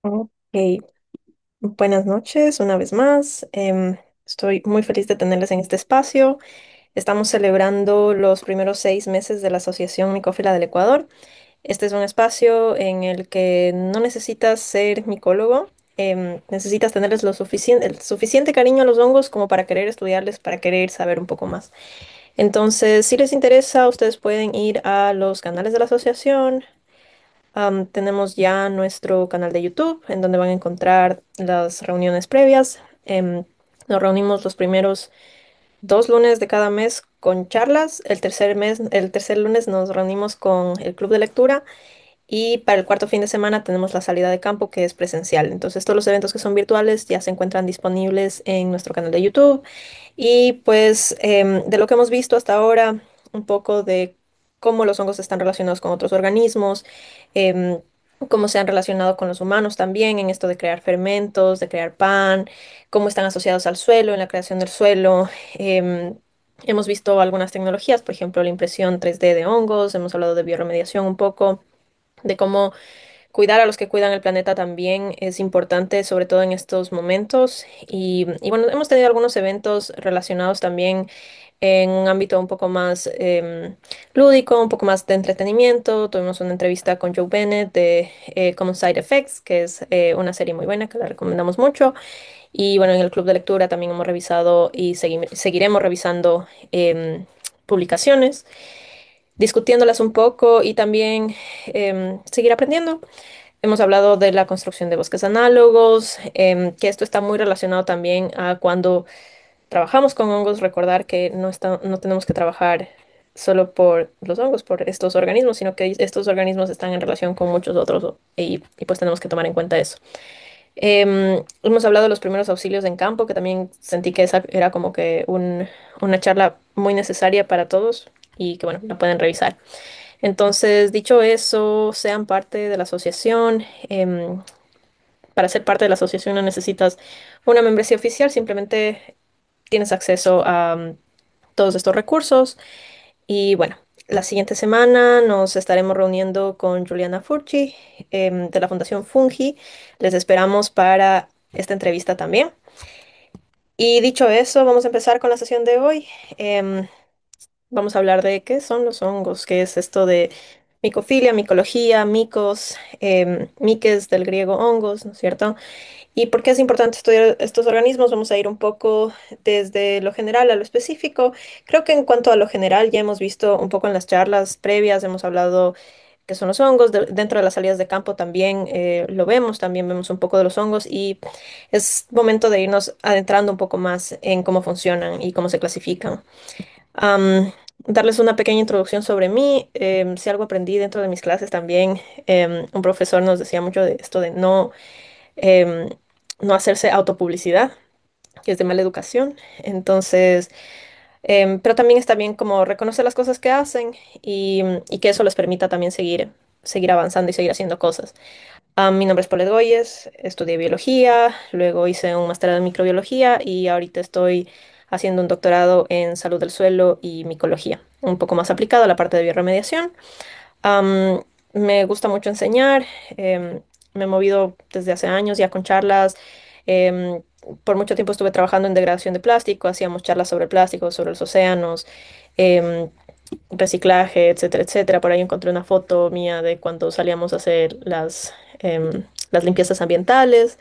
Ok, buenas noches una vez más. Estoy muy feliz de tenerles en este espacio. Estamos celebrando los primeros 6 meses de la Asociación Micófila del Ecuador. Este es un espacio en el que no necesitas ser micólogo, necesitas tenerles el suficiente cariño a los hongos como para querer estudiarles, para querer saber un poco más. Entonces, si les interesa, ustedes pueden ir a los canales de la asociación. Tenemos ya nuestro canal de YouTube, en donde van a encontrar las reuniones previas. Nos reunimos los primeros 2 lunes de cada mes con charlas. El tercer lunes nos reunimos con el club de lectura. Y para el cuarto fin de semana tenemos la salida de campo, que es presencial. Entonces, todos los eventos que son virtuales ya se encuentran disponibles en nuestro canal de YouTube. Y pues de lo que hemos visto hasta ahora, un poco de cómo los hongos están relacionados con otros organismos, em, cómo se han relacionado con los humanos también en esto de crear fermentos, de crear pan, cómo están asociados al suelo, en la creación del suelo. Hemos visto algunas tecnologías, por ejemplo, la impresión 3D de hongos, hemos hablado de bioremediación un poco, de cómo cuidar a los que cuidan el planeta también es importante, sobre todo en estos momentos. Y bueno, hemos tenido algunos eventos relacionados también en un ámbito un poco más lúdico, un poco más de entretenimiento. Tuvimos una entrevista con Joe Bennett de Common Side Effects, que es una serie muy buena que la recomendamos mucho. Y bueno, en el club de lectura también hemos revisado y seguiremos revisando publicaciones, discutiéndolas un poco y también seguir aprendiendo. Hemos hablado de la construcción de bosques análogos, que esto está muy relacionado también a cuando trabajamos con hongos, recordar que no tenemos que trabajar solo por los hongos, por estos organismos, sino que estos organismos están en relación con muchos otros y pues tenemos que tomar en cuenta eso. Hemos hablado de los primeros auxilios en campo, que también sentí que esa era como que una charla muy necesaria para todos y que bueno, la pueden revisar. Entonces, dicho eso, sean parte de la asociación. Para ser parte de la asociación no necesitas una membresía oficial, simplemente tienes acceso a todos estos recursos. Y bueno, la siguiente semana nos estaremos reuniendo con Juliana Furchi, de la Fundación Fungi. Les esperamos para esta entrevista también. Y dicho eso, vamos a empezar con la sesión de hoy. Em, Vamos a hablar de qué son los hongos, qué es esto de micofilia, micología, micos, miques del griego hongos, ¿no es cierto? ¿Y por qué es importante estudiar estos organismos? Vamos a ir un poco desde lo general a lo específico. Creo que en cuanto a lo general ya hemos visto un poco en las charlas previas, hemos hablado qué son los hongos. Dentro de las salidas de campo también lo vemos, también vemos un poco de los hongos y es momento de irnos adentrando un poco más en cómo funcionan y cómo se clasifican. Darles una pequeña introducción sobre mí. Si algo aprendí dentro de mis clases también, un profesor nos decía mucho de esto de em, no hacerse autopublicidad, que es de mala educación. Entonces, pero también está bien como reconocer las cosas que hacen y que eso les permita también seguir avanzando y seguir haciendo cosas. Mi nombre es Paulette Goyes, estudié biología, luego hice un máster en microbiología y ahorita estoy haciendo un doctorado en salud del suelo y micología, un poco más aplicado a la parte de bioremediación. Am, Me gusta mucho enseñar, me he movido desde hace años ya con charlas. em, por mucho tiempo estuve trabajando en degradación de plástico, hacíamos charlas sobre plástico, sobre los océanos, em, reciclaje, etcétera, etcétera. Por ahí encontré una foto mía de cuando salíamos a hacer las limpiezas ambientales.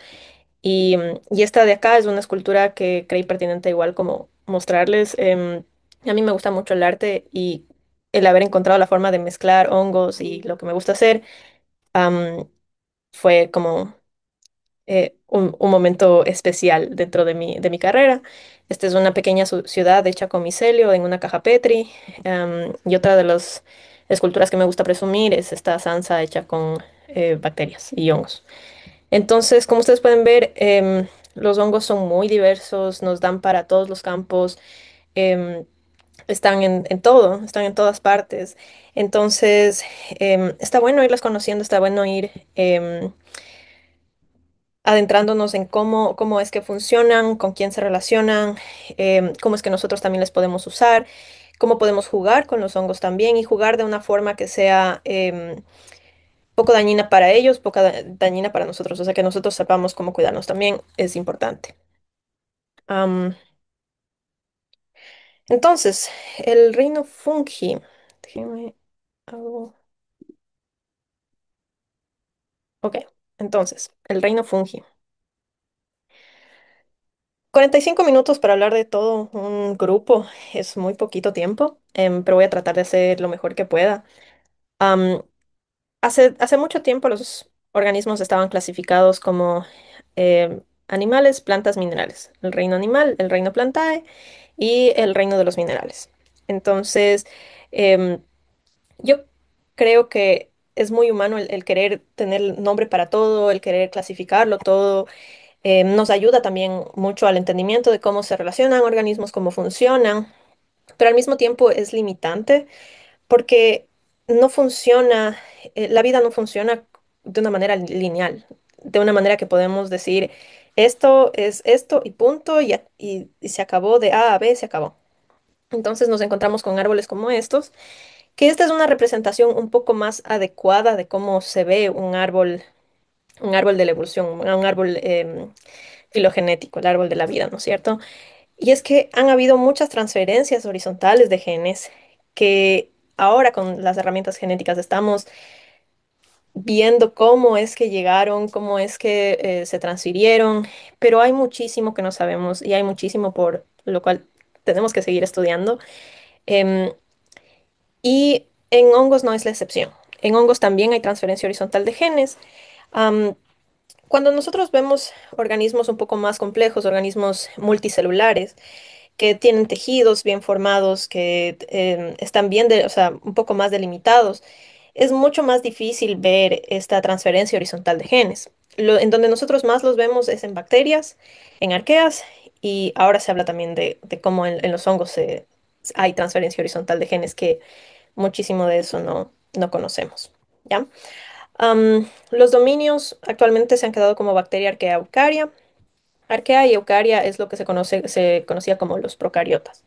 Y esta de acá es una escultura que creí pertinente igual como mostrarles. A mí me gusta mucho el arte y el haber encontrado la forma de mezclar hongos y lo que me gusta hacer, am, fue como un momento especial dentro de mi carrera. Esta es una pequeña ciudad hecha con micelio en una caja Petri. Y otra de las esculturas que me gusta presumir es esta zanza hecha con bacterias y hongos. Entonces, como ustedes pueden ver, los hongos son muy diversos, nos dan para todos los campos, em, están en todo, están en todas partes. Entonces, está bueno irlas conociendo, está bueno ir adentrándonos en cómo es que funcionan, con quién se relacionan, cómo es que nosotros también les podemos usar, cómo podemos jugar con los hongos también y jugar de una forma que sea poco dañina para ellos, poco dañina para nosotros. O sea, que nosotros sepamos cómo cuidarnos también es importante. Am, entonces, el reino fungi. Déjenme algo. Ok, entonces, el reino fungi. 45 minutos para hablar de todo un grupo es muy poquito tiempo, pero voy a tratar de hacer lo mejor que pueda. Am, hace mucho tiempo los organismos estaban clasificados como animales, plantas, minerales. El reino animal, el reino plantae y el reino de los minerales. Entonces, em, yo creo que es muy humano el querer tener nombre para todo, el querer clasificarlo todo. Nos ayuda también mucho al entendimiento de cómo se relacionan organismos, cómo funcionan, pero al mismo tiempo es limitante porque no funciona, la vida no funciona de una manera lineal, de una manera que podemos decir, esto es esto y punto, y se acabó de A a B, se acabó. Entonces nos encontramos con árboles como estos, que esta es una representación un poco más adecuada de cómo se ve un árbol de la evolución, un árbol filogenético, el árbol de la vida, ¿no es cierto? Y es que han habido muchas transferencias horizontales de genes que ahora con las herramientas genéticas estamos viendo cómo es que llegaron, cómo es que se transfirieron, pero hay muchísimo que no sabemos y hay muchísimo por lo cual tenemos que seguir estudiando. Em, y en hongos no es la excepción. En hongos también hay transferencia horizontal de genes. Am, Cuando nosotros vemos organismos un poco más complejos, organismos multicelulares, que tienen tejidos bien formados, que están bien, o sea, un poco más delimitados, es mucho más difícil ver esta transferencia horizontal de genes. En donde nosotros más los vemos es en bacterias, en arqueas, y ahora se habla también de cómo en los hongos hay transferencia horizontal de genes, que muchísimo de eso no conocemos. ¿Ya? Los dominios actualmente se han quedado como bacteria, arquea, eucaria. Arquea y eucaria es lo que se conocía como los procariotas,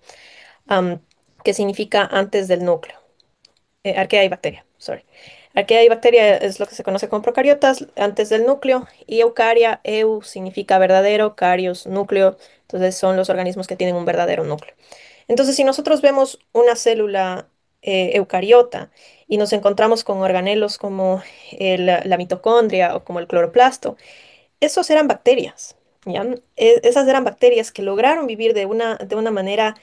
am, que significa antes del núcleo. Arquea y bacteria, sorry. Arquea y bacteria es lo que se conoce como procariotas antes del núcleo, y eucaria, eu significa verdadero, carios, núcleo. Entonces son los organismos que tienen un verdadero núcleo. Entonces, si nosotros vemos una célula eucariota y nos encontramos con organelos como la mitocondria o como el cloroplasto, esos eran bacterias, ¿ya? Esas eran bacterias que lograron vivir de una manera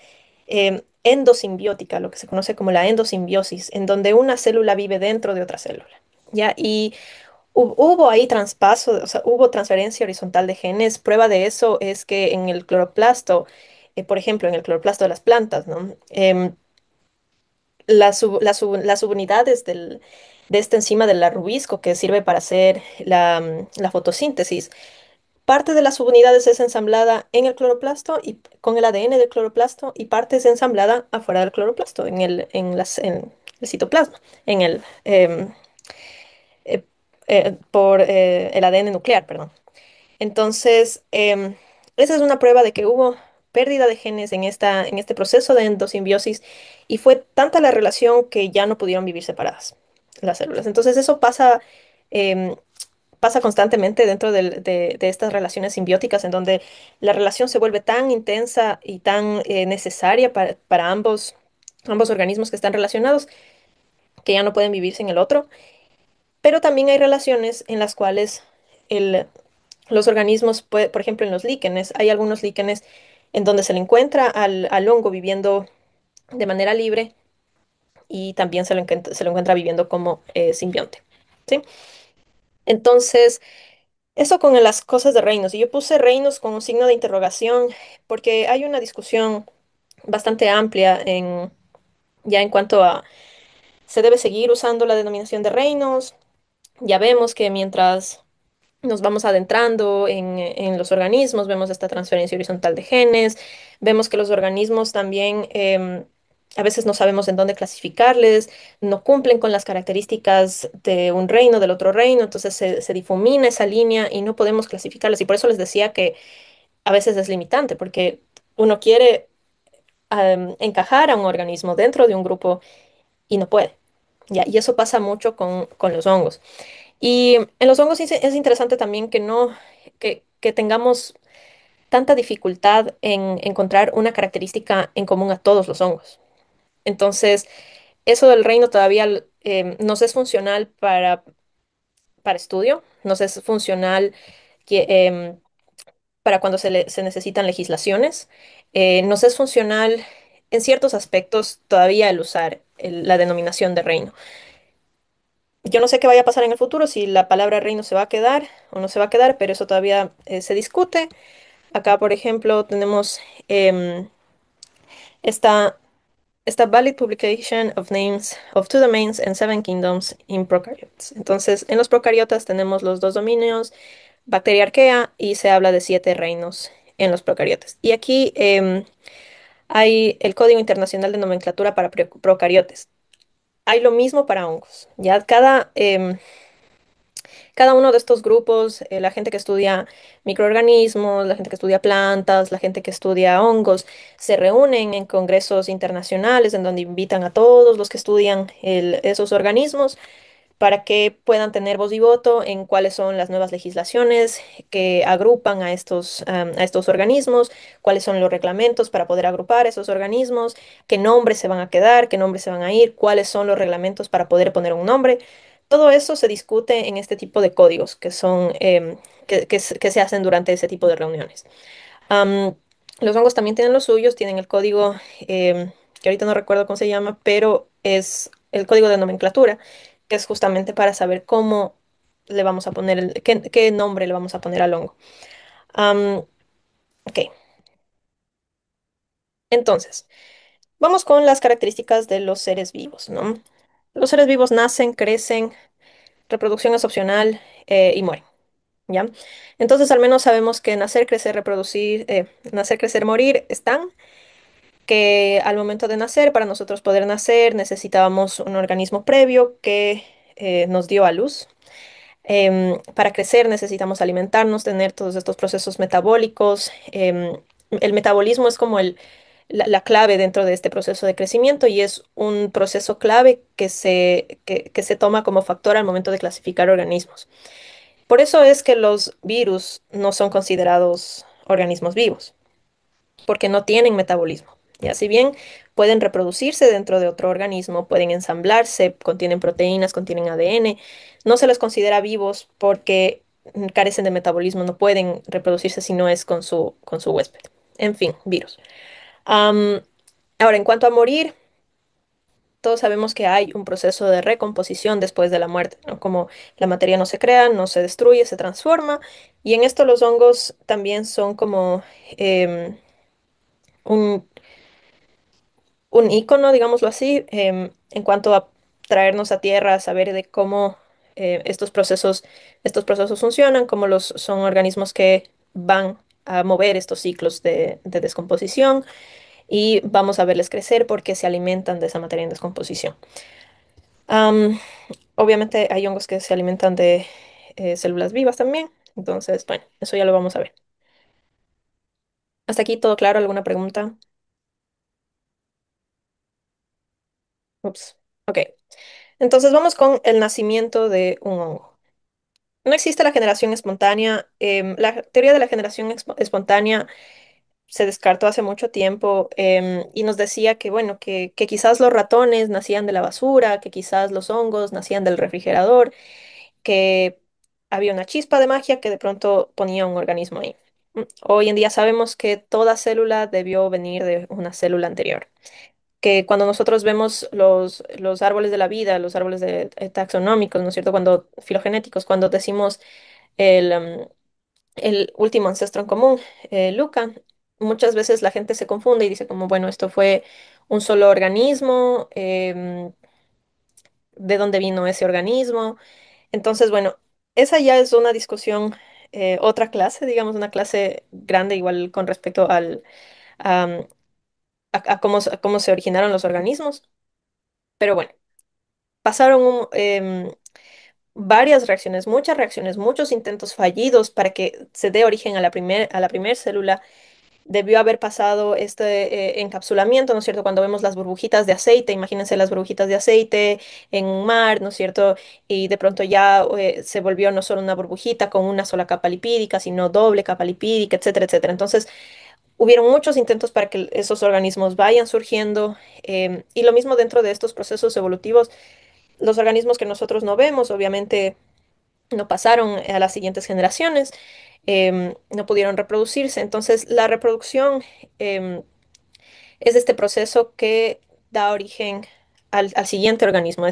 endosimbiótica, lo que se conoce como la endosimbiosis, en donde una célula vive dentro de otra célula, ¿ya? Y hubo ahí traspaso, o sea, hubo transferencia horizontal de genes. Prueba de eso es que en el cloroplasto, por ejemplo, en el cloroplasto de las plantas, ¿no? Las subunidades de esta enzima del rubisco que sirve para hacer la fotosíntesis, parte de las subunidades es ensamblada en el cloroplasto y con el ADN del cloroplasto, y parte es ensamblada afuera del cloroplasto, en el citoplasma, en por el ADN nuclear, perdón. Entonces, esa es una prueba de que hubo pérdida de genes en este proceso de endosimbiosis, y fue tanta la relación que ya no pudieron vivir separadas las células. Entonces, eso em, pasa constantemente dentro de estas relaciones simbióticas, en donde la relación se vuelve tan intensa y tan necesaria para ambos organismos que están relacionados, que ya no pueden vivir sin el otro. Pero también hay relaciones en las cuales el, los organismos, por ejemplo, en los líquenes, hay algunos líquenes en donde se le encuentra al hongo viviendo de manera libre, y también se lo encuentra viviendo como simbionte. ¿Sí? Entonces, eso con las cosas de reinos. Y yo puse reinos con un signo de interrogación porque hay una discusión bastante amplia ya en cuanto a, ¿se debe seguir usando la denominación de reinos? Ya vemos que mientras nos vamos adentrando en los organismos, vemos esta transferencia horizontal de genes, vemos que los organismos también a veces no sabemos en dónde clasificarles, no cumplen con las características de un reino, del otro reino, entonces se difumina esa línea y no podemos clasificarles. Y por eso les decía que a veces es limitante, porque uno quiere encajar a un organismo dentro de un grupo y no puede. ¿Ya? Y eso pasa mucho con los hongos. Y en los hongos es interesante también que no, que tengamos tanta dificultad en encontrar una característica en común a todos los hongos. Entonces, eso del reino todavía nos es funcional para estudio, nos es funcional que, para cuando se necesitan legislaciones, nos es funcional en ciertos aspectos todavía el usar la denominación de reino. Yo no sé qué vaya a pasar en el futuro, si la palabra reino se va a quedar o no se va a quedar, pero eso todavía se discute. Acá, por ejemplo, tenemos em, esta, esta valid publication of names of two domains and seven kingdoms in prokaryotes. Entonces, en los procariotas tenemos los dos dominios, bacteria arquea, y se habla de 7 reinos en los procariotas. Y aquí hay el Código Internacional de Nomenclatura para Procariotes. Hay lo mismo para hongos. Ya cada uno de estos grupos, la gente que estudia microorganismos, la gente que estudia plantas, la gente que estudia hongos, se reúnen en congresos internacionales en donde invitan a todos los que estudian esos organismos para que puedan tener voz y voto en cuáles son las nuevas legislaciones que agrupan a estos organismos, cuáles son los reglamentos para poder agrupar esos organismos, qué nombres se van a quedar, qué nombres se van a ir, cuáles son los reglamentos para poder poner un nombre. Todo eso se discute en este tipo de códigos que son, que se hacen durante ese tipo de reuniones. Am, los hongos también tienen los suyos, tienen el código, que ahorita no recuerdo cómo se llama, pero es el código de nomenclatura, que es justamente para saber cómo le vamos a poner, qué nombre le vamos a poner al hongo. Am, ok, entonces, vamos con las características de los seres vivos, ¿no? Los seres vivos nacen, crecen, reproducción es opcional, y mueren, ¿ya? Entonces, al menos sabemos que nacer, crecer, reproducir, nacer, crecer, morir están. Que al momento de nacer, para nosotros poder nacer, necesitábamos un organismo previo que nos dio a luz. Para crecer necesitamos alimentarnos, tener todos estos procesos metabólicos. El metabolismo es como la clave dentro de este proceso de crecimiento y es un proceso clave que se toma como factor al momento de clasificar organismos. Por eso es que los virus no son considerados organismos vivos porque no tienen metabolismo. Ya si bien pueden reproducirse dentro de otro organismo, pueden ensamblarse, contienen proteínas, contienen ADN, no se les considera vivos porque carecen de metabolismo, no pueden reproducirse si no es con su huésped. En fin, virus. Am, ahora, en cuanto a morir, todos sabemos que hay un proceso de recomposición después de la muerte, ¿no? Como la materia no se crea, no se destruye, se transforma. Y en esto los hongos también son como em, un un icono, digámoslo así, en cuanto a traernos a tierra, a saber de cómo estos procesos funcionan, cómo son organismos que van a mover estos ciclos de descomposición y vamos a verles crecer porque se alimentan de esa materia en descomposición. Am, obviamente hay hongos que se alimentan de células vivas también, entonces, bueno, eso ya lo vamos a ver. ¿Hasta aquí todo claro? ¿Alguna pregunta? Ups. Ok. Entonces vamos con el nacimiento de un hongo. No existe la generación espontánea. La teoría de la generación espontánea se descartó hace mucho tiempo, y nos decía que, bueno, que quizás los ratones nacían de la basura, que quizás los hongos nacían del refrigerador, que había una chispa de magia que de pronto ponía un organismo ahí. Hoy en día sabemos que toda célula debió venir de una célula anterior. Que cuando nosotros vemos los árboles de la vida, los árboles taxonómicos, ¿no es cierto? Cuando filogenéticos, cuando decimos el último ancestro en común, Luca, muchas veces la gente se confunde y dice como, bueno, esto fue un solo organismo, ¿de dónde vino ese organismo? Entonces, bueno, esa ya es una discusión, otra clase, digamos, una clase grande igual con respecto am, a cómo se originaron los organismos. Pero bueno, pasaron varias reacciones, muchas reacciones, muchos intentos fallidos para que se dé origen a la primer célula. debió haber pasado este encapsulamiento, ¿no es cierto? Cuando vemos las burbujitas de aceite, imagínense las burbujitas de aceite en un mar, ¿no es cierto? Y de pronto ya se volvió no solo una burbujita con una sola capa lipídica, sino doble capa lipídica, etcétera, etcétera. Entonces, hubieron muchos intentos para que esos organismos vayan surgiendo, y lo mismo dentro de estos procesos evolutivos, los organismos que nosotros no vemos, obviamente no pasaron a las siguientes generaciones, no pudieron reproducirse. Entonces, la reproducción es este proceso que da origen al siguiente organismo, a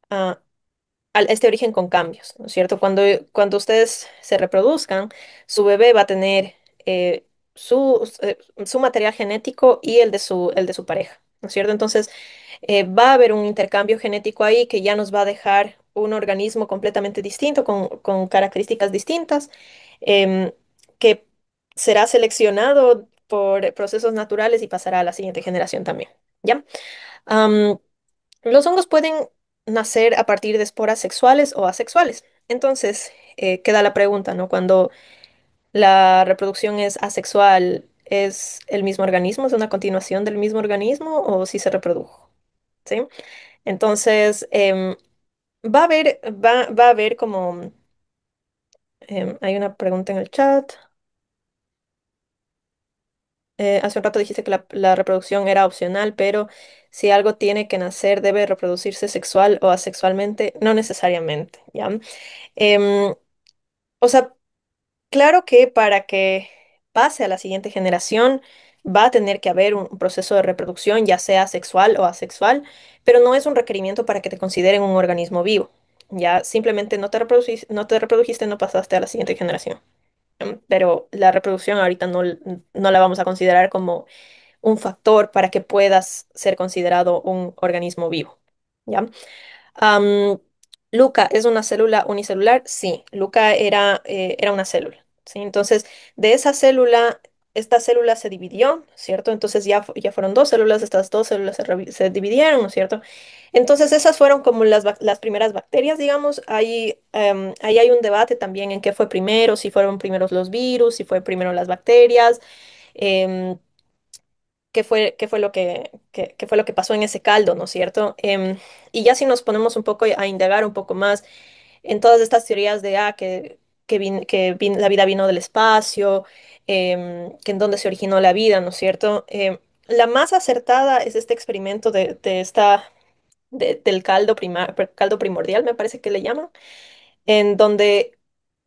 a, este origen con cambios, ¿no es cierto? Cuando ustedes se reproduzcan, su bebé va a tener su material genético y el de su pareja, ¿no es cierto? Entonces, va a haber un intercambio genético ahí que ya nos va a dejar un organismo completamente distinto, con características distintas, em, que será seleccionado por procesos naturales y pasará a la siguiente generación también, ¿ya? Am, los hongos pueden nacer a partir de esporas sexuales o asexuales. Entonces, queda la pregunta, ¿no? Cuando la reproducción es asexual, ¿es el mismo organismo? ¿Es una continuación del mismo organismo o si se reprodujo? ¿Sí? Entonces, va a haber como, hay una pregunta en el chat. Hace un rato dijiste que la reproducción era opcional, pero si algo tiene que nacer, debe reproducirse sexual o asexualmente, no necesariamente, ¿ya? Em, o sea, claro que para que pase a la siguiente generación va a tener que haber un proceso de reproducción, ya sea sexual o asexual, pero no es un requerimiento para que te consideren un organismo vivo. Ya simplemente no te reprodujiste, no pasaste a la siguiente generación. Pero la reproducción ahorita no la vamos a considerar como un factor para que puedas ser considerado un organismo vivo. ¿Ya? Am, Luca, ¿es una célula unicelular? Sí, Luca era una célula. ¿Sí? Entonces, de esa célula, esta célula se dividió, ¿cierto? Entonces ya fueron dos células, estas dos células se dividieron, ¿no es cierto? Entonces, esas fueron como las primeras bacterias, digamos. Ahí hay un debate también en qué fue primero, si fueron primeros los virus, si fue primero las bacterias. em, qué fue qué fue lo que pasó en ese caldo, ¿no es cierto? Y ya si nos ponemos un poco a indagar un poco más en todas estas teorías de la vida vino del espacio, que en dónde se originó la vida, ¿no es cierto? La más acertada es este experimento del caldo primordial, me parece que le llaman, en donde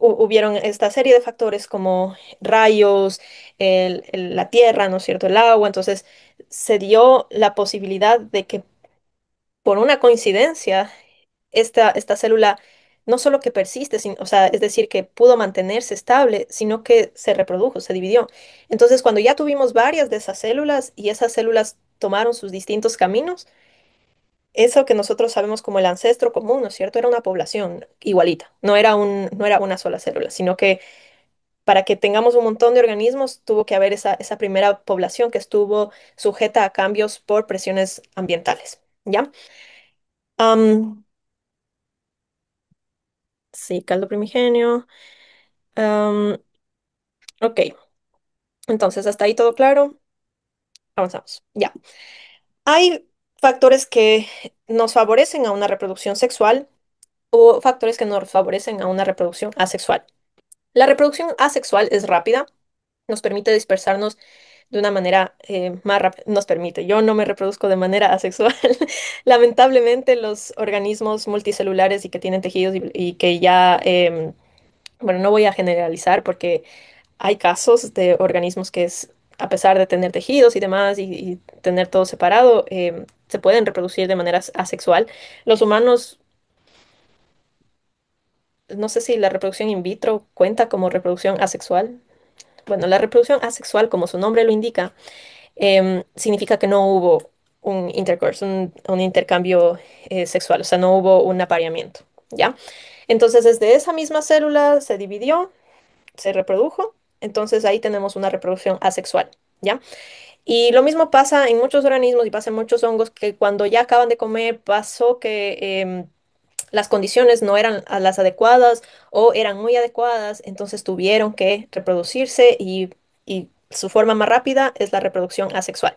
hubieron esta serie de factores como rayos, la tierra, ¿no es cierto?, el agua. Entonces se dio la posibilidad de que por una coincidencia esta célula no solo que persiste, o sea, es decir, que pudo mantenerse estable, sino que se reprodujo, se dividió. Entonces, cuando ya tuvimos varias de esas células y esas células tomaron sus distintos caminos, eso que nosotros sabemos como el ancestro común, ¿no es cierto? Era una población igualita, no era una sola célula, sino que para que tengamos un montón de organismos tuvo que haber esa primera población que estuvo sujeta a cambios por presiones ambientales, ¿ya? Am, sí, caldo primigenio. Am, ok, entonces hasta ahí todo claro. Avanzamos, ya. Hay factores que nos favorecen a una reproducción sexual o factores que nos favorecen a una reproducción asexual. La reproducción asexual es rápida, nos permite dispersarnos de una manera más rápida. Nos permite, yo no me reproduzco de manera asexual. Lamentablemente, los organismos multicelulares y que tienen tejidos y que ya, bueno, no voy a generalizar porque hay casos de organismos a pesar de tener tejidos y demás y tener todo separado, se pueden reproducir de manera asexual. Los humanos, no sé si la reproducción in vitro cuenta como reproducción asexual. Bueno, la reproducción asexual, como su nombre lo indica, significa que no hubo un intercourse, un intercambio sexual, o sea, no hubo un apareamiento, ¿ya? Entonces, desde esa misma célula se dividió, se reprodujo, entonces ahí tenemos una reproducción asexual, ¿ya? Y lo mismo pasa en muchos organismos y pasa en muchos hongos que cuando ya acaban de comer pasó que las condiciones no eran a las adecuadas o eran muy adecuadas, entonces tuvieron que reproducirse y su forma más rápida es la reproducción asexual.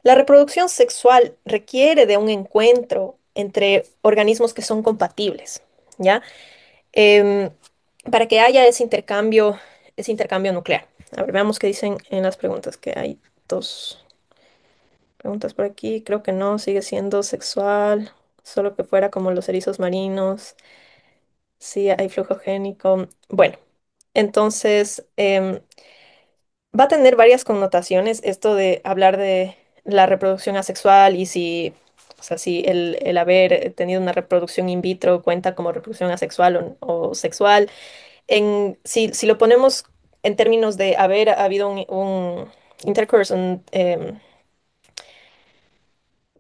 La reproducción sexual requiere de un encuentro entre organismos que son compatibles, ¿ya? Em, para que haya ese intercambio nuclear. A ver, veamos qué dicen en las preguntas, que hay dos preguntas por aquí. Creo que no, sigue siendo sexual, solo que fuera como los erizos marinos. Sí, hay flujo génico. Bueno, entonces va a tener varias connotaciones esto de hablar de la reproducción asexual y si, o sea, si el haber tenido una reproducción in vitro cuenta como reproducción asexual o sexual. Si lo ponemos en términos de haber habido un intercourse, un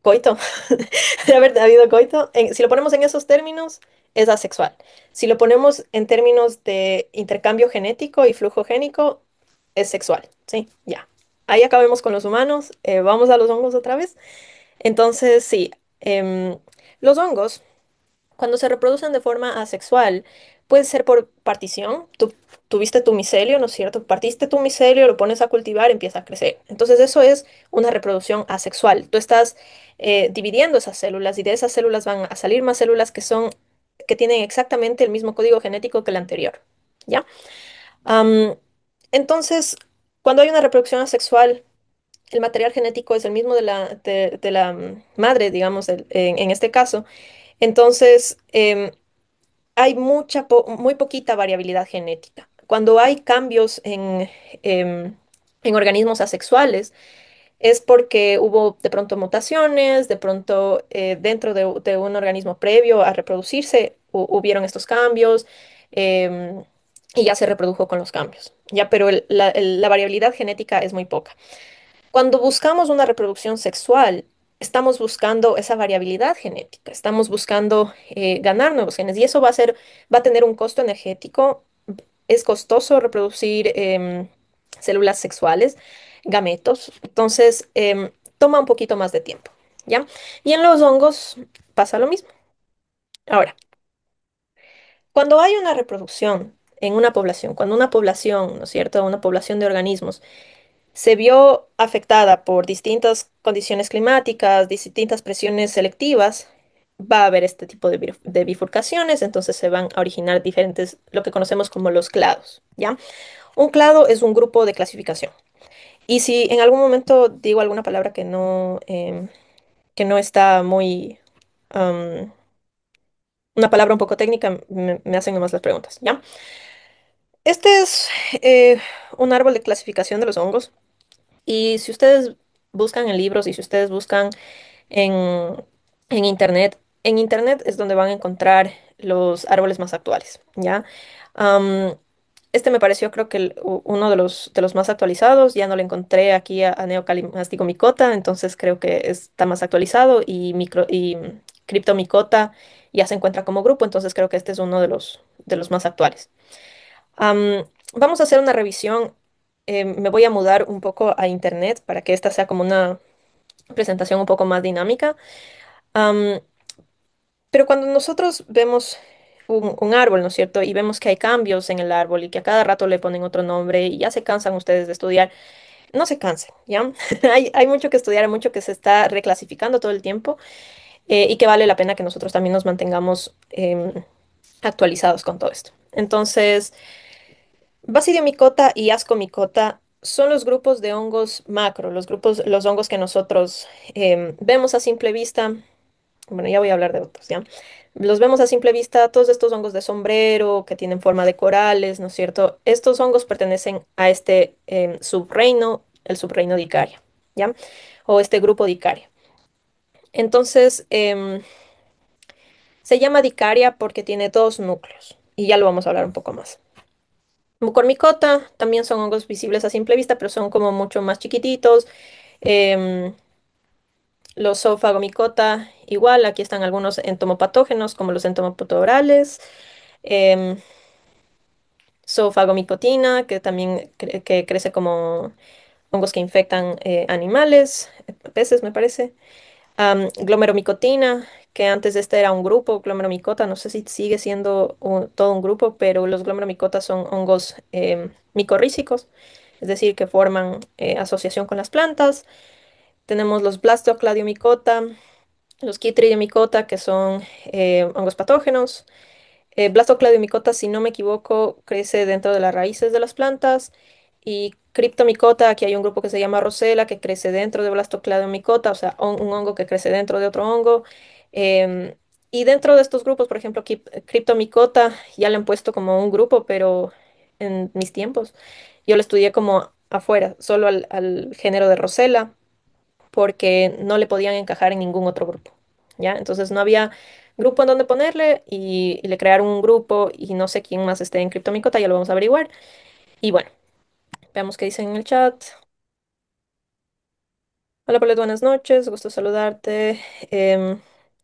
coito, de haber habido coito, si lo ponemos en esos términos, es asexual. Si lo ponemos en términos de intercambio genético y flujo génico, es sexual. Sí, ya. Ahí acabemos con los humanos. Vamos a los hongos otra vez. Entonces, sí, los hongos cuando se reproducen de forma asexual, puede ser por partición. Tú tuviste tu micelio, ¿no es cierto? Partiste tu micelio, lo pones a cultivar, empieza a crecer. Entonces eso es una reproducción asexual. Tú estás dividiendo esas células y de esas células van a salir más células que tienen exactamente el mismo código genético que el anterior. ¿Ya? Am, entonces, cuando hay una reproducción asexual, el material genético es el mismo de la madre, digamos, en este caso. Entonces, hay muy poquita variabilidad genética. Cuando hay cambios em, en organismos asexuales, es porque hubo de pronto mutaciones, de pronto dentro de un organismo previo a reproducirse hubieron estos cambios em, y ya se reprodujo con los cambios. Ya, pero la variabilidad genética es muy poca. Cuando buscamos una reproducción sexual, estamos buscando esa variabilidad genética, estamos buscando ganar nuevos genes y eso va a tener un costo energético. Es costoso reproducir células sexuales, gametos, entonces toma un poquito más de tiempo, ¿ya? Y en los hongos pasa lo mismo. Ahora, cuando hay una reproducción en una población, cuando una población, ¿no es cierto?, una población de organismos, se vio afectada por distintas condiciones climáticas, distintas presiones selectivas, va a haber este tipo de bifurcaciones, entonces se van a originar diferentes, lo que conocemos como los clados, ¿ya? Un clado es un grupo de clasificación. Y si en algún momento digo alguna palabra que no está muy, am, una palabra un poco técnica, me hacen nomás las preguntas, ¿ya? Este es un árbol de clasificación de los hongos. Y si ustedes buscan en libros y si ustedes buscan en, en internet es donde van a encontrar los árboles más actuales, ¿ya? Am, este me pareció creo que uno de los más actualizados, ya no le encontré aquí a Neocalimasticomicota, entonces creo que está más actualizado y Cryptomicota ya se encuentra como grupo, entonces creo que este es uno de los más actuales. Vamos a hacer una revisión. Me voy a mudar un poco a internet para que esta sea como una presentación un poco más dinámica. Am, pero cuando nosotros vemos un árbol, ¿no es cierto? Y vemos que hay cambios en el árbol y que a cada rato le ponen otro nombre y ya se cansan ustedes de estudiar, no se cansen, ¿ya? Hay mucho que estudiar, hay mucho que se está reclasificando todo el tiempo y que vale la pena que nosotros también nos mantengamos actualizados con todo esto. Entonces, Basidiomycota y Ascomycota son los grupos de hongos macro, los hongos que nosotros vemos a simple vista. Bueno, ya voy a hablar de otros, ¿ya? Los vemos a simple vista, todos estos hongos de sombrero que tienen forma de corales, ¿no es cierto? Estos hongos pertenecen a este subreino, el subreino Dicaria, ¿ya? O este grupo Dicaria. Entonces, se llama Dicaria porque tiene dos núcleos, y ya lo vamos a hablar un poco más. Mucormicota también son hongos visibles a simple vista, pero son como mucho más chiquititos. Em, los zoofagomicota, igual, aquí están algunos entomopatógenos, como los entomopatorales. em, Zoofagomicotina, que también que crece como hongos que infectan animales, peces, me parece. Glomeromicotina, que antes este era un grupo, Glomeromicota, no sé si sigue siendo todo un grupo, pero los Glomeromicotas son hongos micorrízicos, es decir, que forman asociación con las plantas. Tenemos los Blastocladiomicota, los Chytridiomicota, que son hongos patógenos. Blastocladiomicota, si no me equivoco, crece dentro de las raíces de las plantas. Y Cryptomicota, aquí hay un grupo que se llama Rosella, que crece dentro de Blastocladiomicota, o sea, un hongo que crece dentro de otro hongo. Em, y dentro de estos grupos, por ejemplo, Cryptomicota, ya le han puesto como un grupo, pero en mis tiempos yo lo estudié como afuera, solo al género de Rosella porque no le podían encajar en ningún otro grupo, ¿ya? Entonces no había grupo en donde ponerle y le crearon un grupo y no sé quién más esté en Cryptomicota, ya lo vamos a averiguar. Y bueno, veamos qué dicen en el chat. Hola, Paulette, buenas noches, gusto saludarte. Em,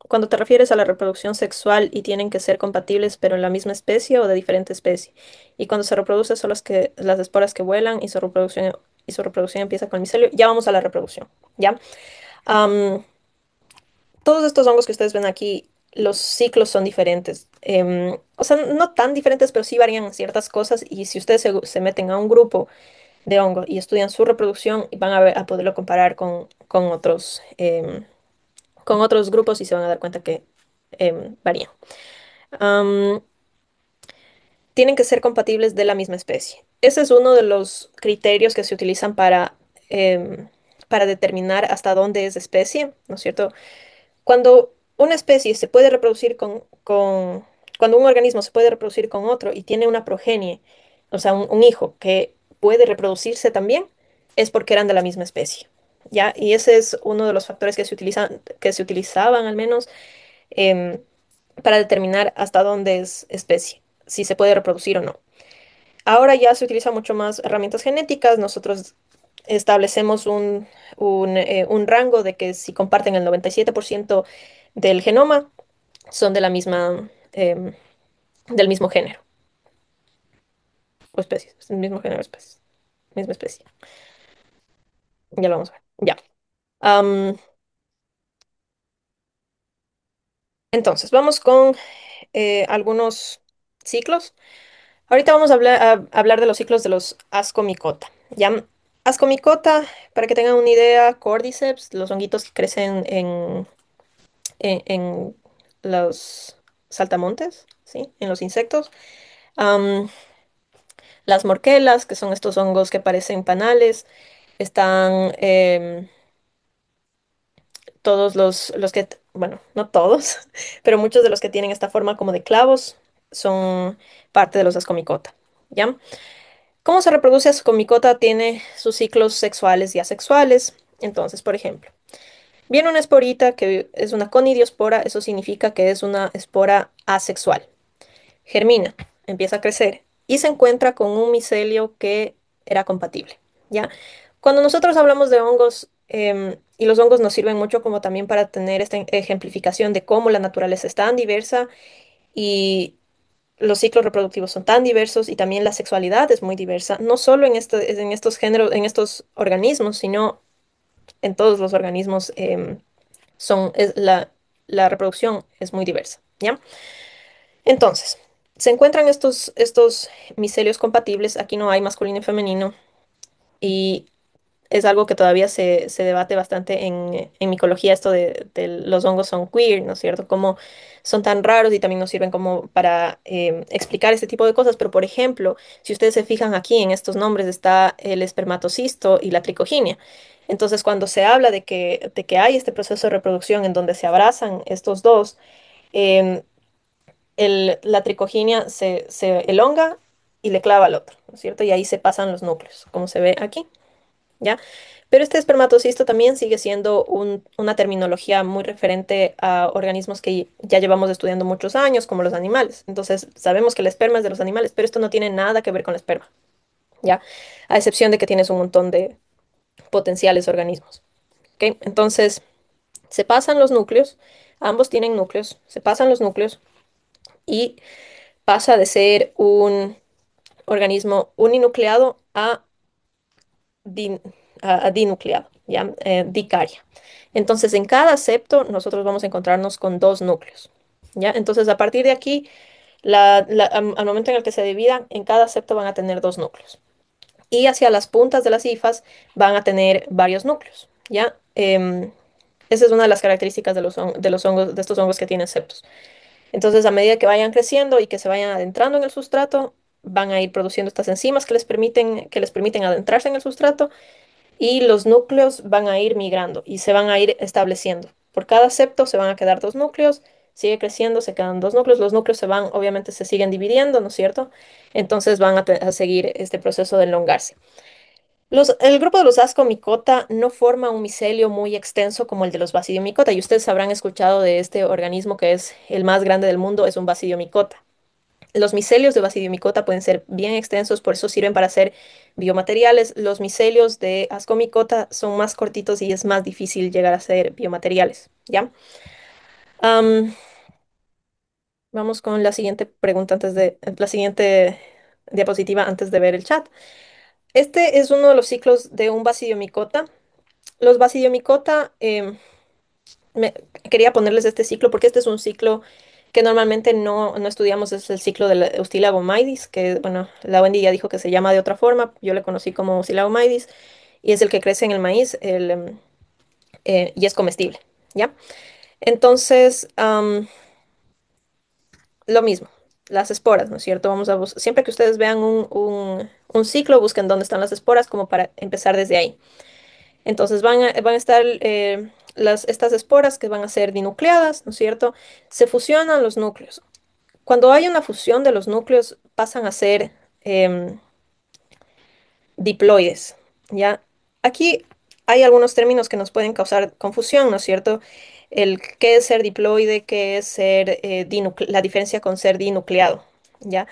Cuando te refieres a la reproducción sexual y tienen que ser compatibles pero en la misma especie o de diferente especie. Y cuando se reproduce son las esporas que vuelan y su reproducción empieza con el micelio. Ya vamos a la reproducción, ¿ya? Am, Todos estos hongos que ustedes ven aquí, los ciclos son diferentes. O sea, no tan diferentes, pero sí varían en ciertas cosas. Y si ustedes se meten a un grupo de hongos y estudian su reproducción, van a poderlo comparar con otros grupos y se van a dar cuenta que varían. Am, Tienen que ser compatibles de la misma especie. Ese es uno de los criterios que se utilizan para determinar hasta dónde es especie, ¿no es cierto? Cuando una especie se puede reproducir cuando un organismo se puede reproducir con otro y tiene una progenie, o sea, un hijo que puede reproducirse también, es porque eran de la misma especie, ¿ya? Y ese es uno de los factores que se utilizaban al menos em, para determinar hasta dónde es especie, si se puede reproducir o no. Ahora ya se utilizan mucho más herramientas genéticas. Nosotros establecemos un rango de que si comparten el 97% del genoma, son de la misma, del mismo género o especie, es el mismo género o especie, misma especie. Ya lo vamos a ver. Ya. Am, entonces, vamos con algunos ciclos. Ahorita vamos a hablar de los ciclos de los Ascomycota. ¿Ya? Ascomycota, para que tengan una idea, Cordyceps, los honguitos que crecen en los saltamontes, ¿sí? En los insectos. Am, las morquelas, que son estos hongos que parecen panales. Están todos los que, bueno, no todos, pero muchos de los que tienen esta forma como de clavos son parte de los Ascomycota. ¿Ya? ¿Cómo se reproduce Ascomycota? Tiene sus ciclos sexuales y asexuales. Entonces, por ejemplo, viene una esporita que es una conidiospora, eso significa que es una espora asexual. Germina, empieza a crecer y se encuentra con un micelio que era compatible, ¿ya? Cuando nosotros hablamos de hongos, y los hongos nos sirven mucho como también para tener esta ejemplificación de cómo la naturaleza es tan diversa y los ciclos reproductivos son tan diversos y también la sexualidad es muy diversa, no solo en estos géneros, en estos organismos, sino en todos los organismos, la reproducción es muy diversa, ¿ya? Entonces, se encuentran estos micelios compatibles, aquí no hay masculino y femenino, y es algo que todavía se debate bastante en micología, esto de los hongos son queer, ¿no es cierto? Cómo son tan raros y también nos sirven como para explicar este tipo de cosas, pero por ejemplo, si ustedes se fijan aquí en estos nombres está el espermatocisto y la tricoginia. Entonces, cuando se habla de que hay este proceso de reproducción en donde se abrazan estos dos, em, la tricoginia se elonga y le clava al otro, ¿no es cierto? Y ahí se pasan los núcleos, como se ve aquí, ¿ya? Pero este espermatocisto también sigue siendo una terminología muy referente a organismos que ya llevamos estudiando muchos años, como los animales. Entonces, sabemos que el esperma es de los animales, pero esto no tiene nada que ver con el esperma, ¿ya? A excepción de que tienes un montón de potenciales organismos, ¿ok? Entonces, se pasan los núcleos, ambos tienen núcleos, se pasan los núcleos y pasa de ser un organismo uninucleado a dinucleado, ¿ya? Dicaria. Entonces, en cada septo nosotros vamos a encontrarnos con dos núcleos, ¿ya? Entonces, a partir de aquí, al momento en el que se dividan, en cada septo van a tener dos núcleos. Y hacia las puntas de las hifas van a tener varios núcleos, ¿ya? Esa es una de las características de los hongos, de estos hongos que tienen septos. Entonces, a medida que vayan creciendo y que se vayan adentrando en el sustrato, van a ir produciendo estas enzimas que les permiten adentrarse en el sustrato y los núcleos van a ir migrando y se van a ir estableciendo. Por cada septo se van a quedar dos núcleos, sigue creciendo, se quedan dos núcleos, los núcleos se van, obviamente se siguen dividiendo, ¿no es cierto? Entonces van a seguir este proceso de elongarse. El grupo de los Ascomycota no forma un micelio muy extenso como el de los Basidiomycota, y ustedes habrán escuchado de este organismo que es el más grande del mundo, es un Basidiomycota. Los micelios de Basidiomycota pueden ser bien extensos, por eso sirven para hacer biomateriales. Los micelios de Ascomycota son más cortitos y es más difícil llegar a ser biomateriales, ¿ya? Am, Vamos con la siguiente pregunta la siguiente diapositiva antes de ver el chat. Este es uno de los ciclos de un Basidiomycota. Los Basidiomycota, quería ponerles este ciclo porque este es un ciclo que normalmente no estudiamos, es el ciclo de la Eustila que, bueno, la Wendy ya dijo que se llama de otra forma, yo le conocí como Eustila y es el que crece en el maíz y es comestible, ¿ya? Entonces, lo mismo, las esporas, ¿no es cierto? Siempre que ustedes vean un ciclo, busquen dónde están las esporas como para empezar desde ahí. Entonces van a estar estas esporas que van a ser dinucleadas, ¿no es cierto? Se fusionan los núcleos. Cuando hay una fusión de los núcleos, pasan a ser em, diploides, ¿ya? Aquí hay algunos términos que nos pueden causar confusión, ¿no es cierto? El qué es ser diploide, qué es ser la diferencia con ser dinucleado, ¿ya?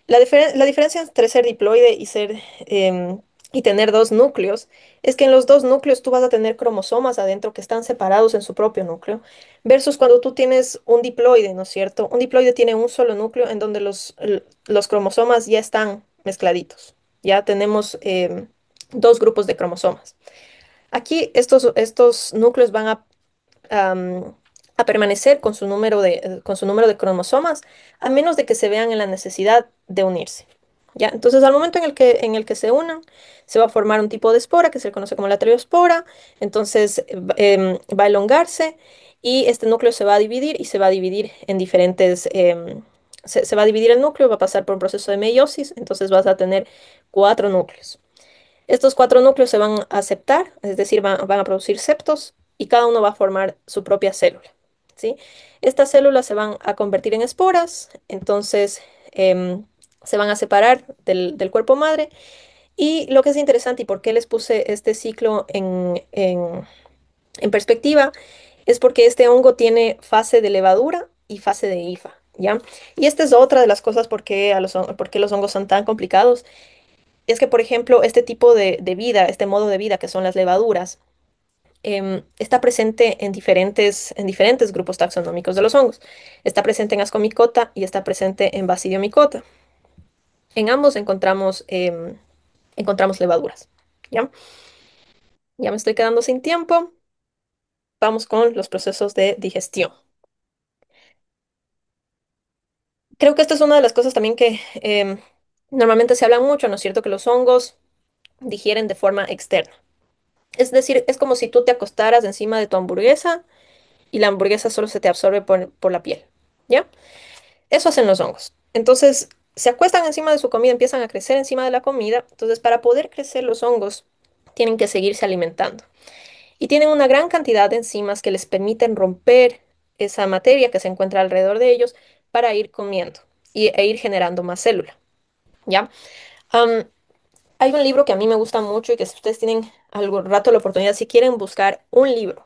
La diferencia entre ser diploide y tener dos núcleos es que en los dos núcleos tú vas a tener cromosomas adentro que están separados en su propio núcleo, versus cuando tú tienes un diploide, ¿no es cierto? Un diploide tiene un solo núcleo en donde los cromosomas ya están mezcladitos. Ya tenemos dos grupos de cromosomas. Aquí estos núcleos van a permanecer con su número de cromosomas, a menos de que se vean en la necesidad de unirse. ¿Ya? Entonces, al momento en el que se unan, se va a formar un tipo de espora que se le conoce como la triospora. Entonces, va a elongarse y este núcleo se va a dividir y se va a dividir en diferentes. Se va a dividir el núcleo, va a pasar por un proceso de meiosis, entonces vas a tener cuatro núcleos. Estos cuatro núcleos se van a septar, es decir, van a producir septos y cada uno va a formar su propia célula, ¿sí? Estas células se van a convertir en esporas, entonces se van a separar del cuerpo madre. Y lo que es interesante y por qué les puse este ciclo en perspectiva es porque este hongo tiene fase de levadura y fase de hifa, ¿ya? Y esta es otra de las cosas por qué los hongos son tan complicados es que, por ejemplo, este tipo de vida, este modo de vida que son las levaduras, está presente en diferentes grupos taxonómicos de los hongos. Está presente en Ascomycota y está presente en Basidiomycota. En ambos encontramos levaduras. ¿Ya? Ya me estoy quedando sin tiempo. Vamos con los procesos de digestión. Creo que esta es una de las cosas también que normalmente se habla mucho, ¿no es cierto? Que los hongos digieren de forma externa. Es decir, es como si tú te acostaras encima de tu hamburguesa y la hamburguesa solo se te absorbe por la piel, ¿ya? Eso hacen los hongos. Entonces, se acuestan encima de su comida, empiezan a crecer encima de la comida. Entonces, para poder crecer los hongos, tienen que seguirse alimentando. Y tienen una gran cantidad de enzimas que les permiten romper esa materia que se encuentra alrededor de ellos para ir comiendo e ir generando más célula, ¿ya? Am, Hay un libro que a mí me gusta mucho y que si ustedes tienen algún rato la oportunidad, si quieren buscar un libro,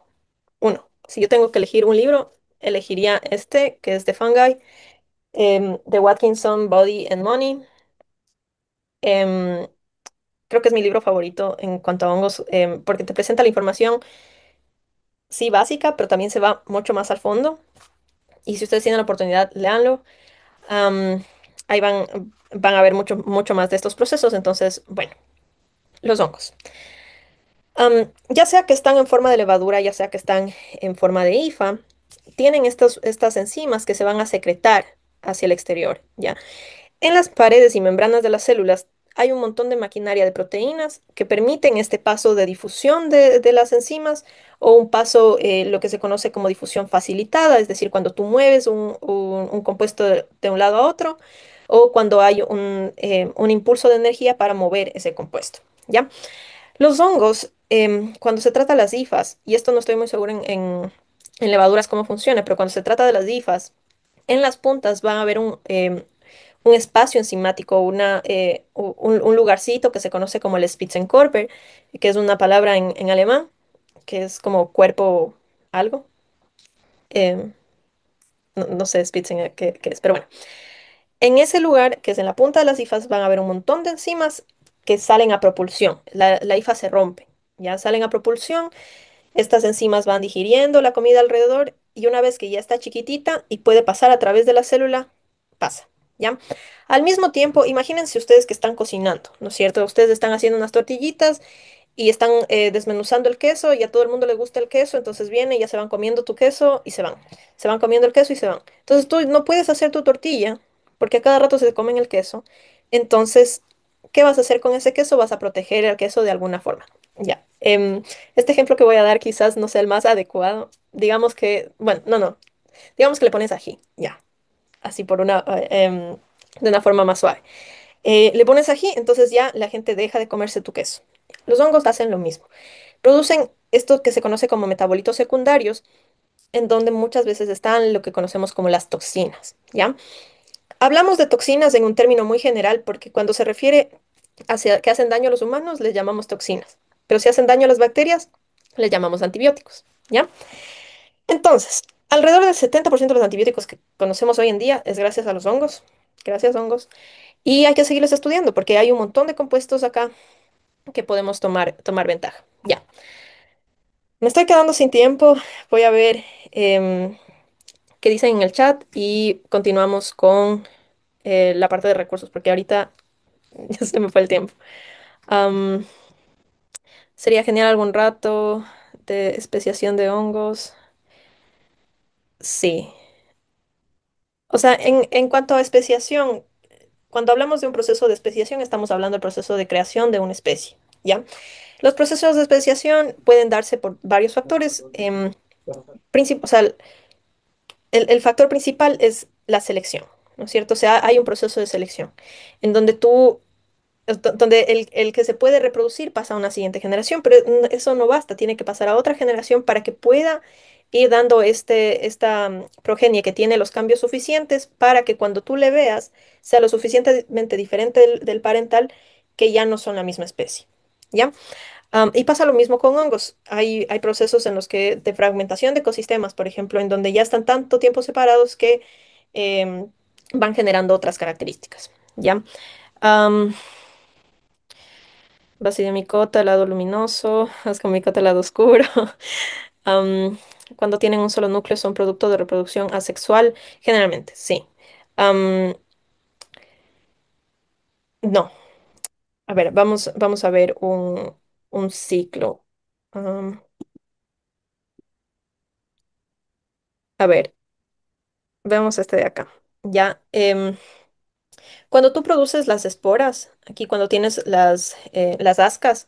uno. Si yo tengo que elegir un libro, elegiría este, que es de Fungi, de Watkinson, Body and Money. Em, Creo que es mi libro favorito en cuanto a hongos, porque te presenta la información, sí, básica, pero también se va mucho más al fondo. Y si ustedes tienen la oportunidad, léanlo. Am, Ahí van a ver mucho, mucho más de estos procesos. Entonces, bueno, los hongos. Ya sea que están en forma de levadura, ya sea que están en forma de hifa, tienen estas enzimas que se van a secretar hacia el exterior, ¿ya? En las paredes y membranas de las células hay un montón de maquinaria de proteínas que permiten este paso de difusión de las enzimas o un paso, lo que se conoce como difusión facilitada, es decir, cuando tú mueves un compuesto de un lado a otro o cuando hay un impulso de energía para mover ese compuesto, ¿ya? Los hongos, cuando se trata de las hifas, y esto no estoy muy seguro en levaduras cómo funciona, pero cuando se trata de las hifas, en las puntas va a haber un espacio enzimático, un lugarcito que se conoce como el Spitzenkörper, que es una palabra en alemán, que es como cuerpo algo. em, no sé Spitzen qué es, pero bueno. En ese lugar, que es en la punta de las hifas, van a haber un montón de enzimas que salen a propulsión. La hifa se rompe, ya salen a propulsión. Estas enzimas van digiriendo la comida alrededor y una vez que ya está chiquitita y puede pasar a través de la célula, pasa, ¿ya? Al mismo tiempo, imagínense ustedes que están cocinando, ¿no es cierto? Ustedes están haciendo unas tortillitas y están desmenuzando el queso y a todo el mundo le gusta el queso, entonces viene y ya se van comiendo tu queso y se van. Se van comiendo el queso y se van. Entonces tú no puedes hacer tu tortilla porque a cada rato se comen el queso. Entonces, ¿qué vas a hacer con ese queso? Vas a proteger el queso de alguna forma. Ya. Este ejemplo que voy a dar quizás no sea el más adecuado. Digamos que, bueno, no. Digamos que le pones ají, ya. Así de una forma más suave. Le pones ají, entonces ya la gente deja de comerse tu queso. Los hongos hacen lo mismo. Producen esto que se conoce como metabolitos secundarios, en donde muchas veces están lo que conocemos como las toxinas, ¿ya? Hablamos de toxinas en un término muy general porque cuando se refiere hacia que hacen daño a los humanos, les llamamos toxinas. Pero si hacen daño a las bacterias, les llamamos antibióticos, ¿ya? Entonces, alrededor del 70% de los antibióticos que conocemos hoy en día es gracias a los hongos. Gracias, hongos. Y hay que seguirlos estudiando porque hay un montón de compuestos acá que podemos tomar ventaja. Ya, me estoy quedando sin tiempo. Voy a ver qué dicen en el chat y continuamos con la parte de recursos porque ahorita ya se me fue el tiempo. Am, Sería genial algún rato de especiación de hongos. Sí. O sea, en cuanto a especiación, cuando hablamos de un proceso de especiación, estamos hablando del proceso de creación de una especie, ¿ya? Los procesos de especiación pueden darse por varios factores. O sea, el factor principal es la selección, ¿no es cierto? O sea, hay un proceso de selección en donde donde el que se puede reproducir pasa a una siguiente generación, pero eso no basta, tiene que pasar a otra generación para que pueda ir dando esta progenie que tiene los cambios suficientes para que cuando tú le veas sea lo suficientemente diferente del parental que ya no son la misma especie. ¿Ya? Y pasa lo mismo con hongos. Hay procesos en los que de fragmentación de ecosistemas, por ejemplo, en donde ya están tanto tiempo separados que em, van generando otras características. ¿Ya? Am, Basidemicota, lado luminoso, Ascomicota, lado oscuro. Am, Cuando tienen un solo núcleo son producto de reproducción asexual, generalmente, sí. Am, no, a ver, vamos a ver un ciclo. Am, a ver, veamos este de acá. Ya, cuando tú produces las esporas, aquí cuando tienes las ascas,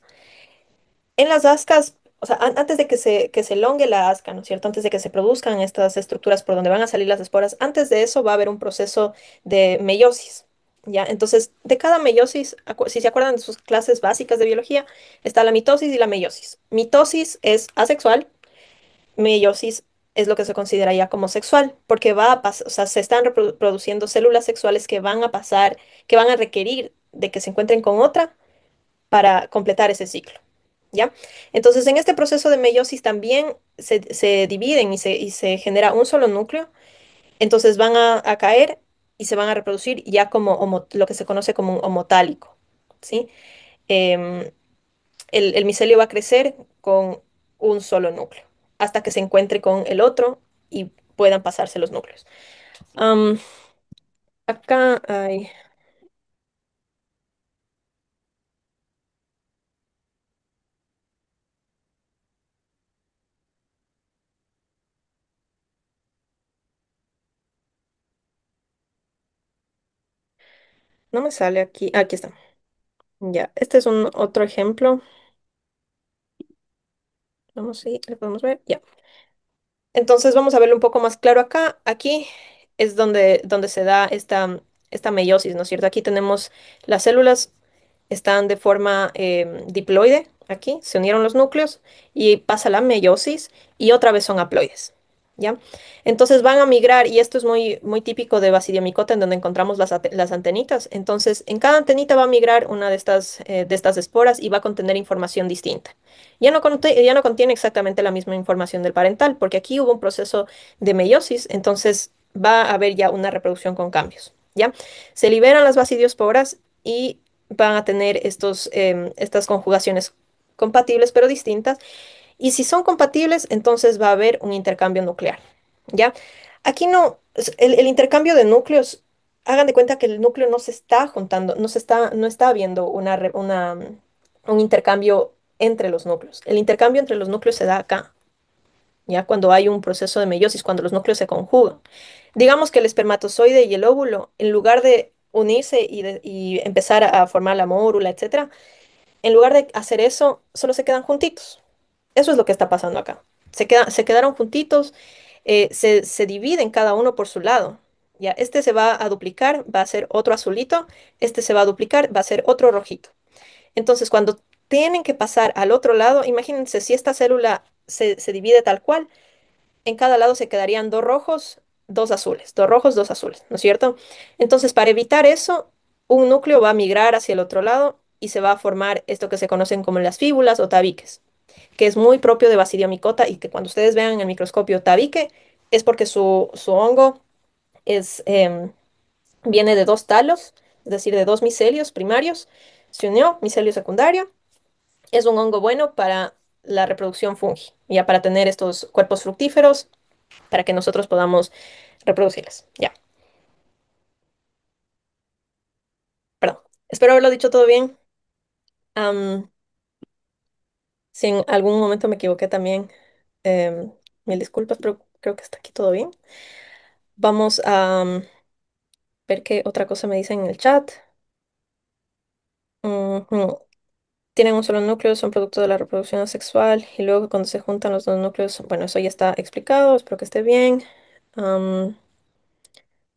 en las ascas, o sea, antes de que se elongue la asca, ¿no es cierto? Antes de que se produzcan estas estructuras por donde van a salir las esporas, antes de eso va a haber un proceso de meiosis, ¿ya? Entonces, de cada meiosis, si se acuerdan de sus clases básicas de biología, está la mitosis y la meiosis. Mitosis es asexual, meiosis es lo que se considera ya como sexual, porque va a pasar, o sea, se están reproduciendo células sexuales que van a pasar, que van a requerir de que se encuentren con otra para completar ese ciclo. ¿Ya? Entonces, en este proceso de meiosis también se dividen y se genera un solo núcleo, entonces van a caer y se van a reproducir ya como lo que se conoce como un homotálico, ¿sí? Em, el micelio va a crecer con un solo núcleo hasta que se encuentre con el otro y puedan pasarse los núcleos. Am, Acá hay... No me sale aquí. Aquí está. Ya, este es un otro ejemplo. Vamos, sí, le podemos ver. Ya. Entonces vamos a verlo un poco más claro acá. Aquí es donde se da esta meiosis, ¿no es cierto? Aquí tenemos las células están de forma diploide, aquí se unieron los núcleos y pasa la meiosis y otra vez son haploides, ¿ya? Entonces van a migrar y esto es muy, muy típico de Basidiomycota en donde encontramos las antenitas. Entonces en cada antenita va a migrar una de estas esporas y va a contener información distinta. Ya no contiene exactamente la misma información del parental porque aquí hubo un proceso de meiosis, entonces va a haber ya una reproducción con cambios, ¿ya? Se liberan las basidiosporas y van a tener estas conjugaciones compatibles pero distintas. Y si son compatibles, entonces va a haber un intercambio nuclear. ¿Ya? Aquí no, el intercambio de núcleos, hagan de cuenta que el núcleo no se está juntando, no está habiendo un intercambio entre los núcleos. El intercambio entre los núcleos se da acá, ya cuando hay un proceso de meiosis, cuando los núcleos se conjugan. Digamos que el espermatozoide y el óvulo, en lugar de unirse y empezar a formar la mórula, etcétera, en lugar de hacer eso, solo se quedan juntitos. Eso es lo que está pasando acá. Se quedaron juntitos, se dividen cada uno por su lado. Ya, este se va a duplicar, va a ser otro azulito, este se va a duplicar, va a ser otro rojito. Entonces, cuando tienen que pasar al otro lado, imagínense si esta célula se divide tal cual, en cada lado se quedarían dos rojos, dos azules, dos rojos, dos azules, ¿no es cierto? Entonces, para evitar eso, un núcleo va a migrar hacia el otro lado y se va a formar esto que se conocen como las fíbulas o tabiques, que es muy propio de Basidiomycota y que cuando ustedes vean en el microscopio tabique es porque su hongo es, viene de dos talos, es decir, de dos micelios primarios, se unió, micelio secundario, es un hongo bueno para la reproducción fungi, ya para tener estos cuerpos fructíferos para que nosotros podamos reproducirlas. Ya, perdón. Espero haberlo dicho todo bien. Am, si en algún momento me equivoqué también, em, mil disculpas, pero creo que está aquí todo bien. Vamos a ver qué otra cosa me dicen en el chat. Ujú. Tienen un solo núcleo, son producto de la reproducción asexual y luego cuando se juntan los dos núcleos, bueno, eso ya está explicado, espero que esté bien. Am,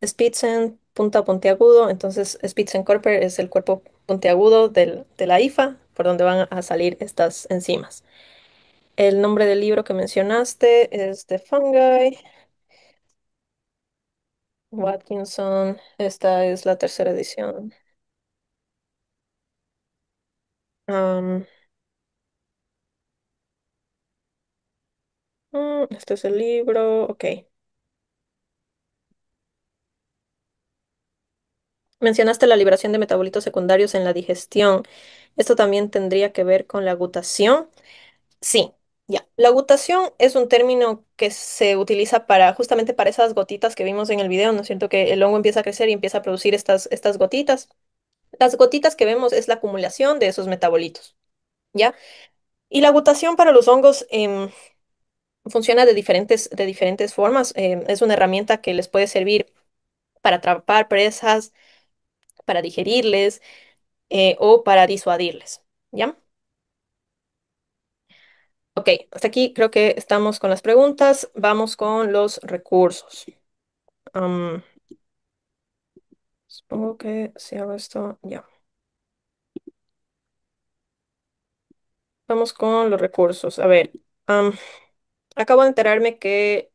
Spitzen, punta puntiagudo. Entonces, Spitzenkorper es el cuerpo puntiagudo de la IFA, por donde van a salir estas enzimas. El nombre del libro que mencionaste es The Fungi, Watkinson. Esta es la tercera edición. Am, este es el libro. Ok. Mencionaste la liberación de metabolitos secundarios en la digestión. Esto también tendría que ver con la gutación. Sí, ya. La gutación es un término que se utiliza para justamente para esas gotitas que vimos en el video, ¿no es cierto? Que el hongo empieza a crecer y empieza a producir estas gotitas. Las gotitas que vemos es la acumulación de esos metabolitos, ¿ya? Y la gutación para los hongos funciona de diferentes formas. Es una herramienta que les puede servir para atrapar presas, para digerirles o para disuadirles, ¿ya? Ok, hasta aquí creo que estamos con las preguntas. Vamos con los recursos. Am, supongo que si hago esto, ya. Vamos con los recursos. A ver, am, acabo de enterarme que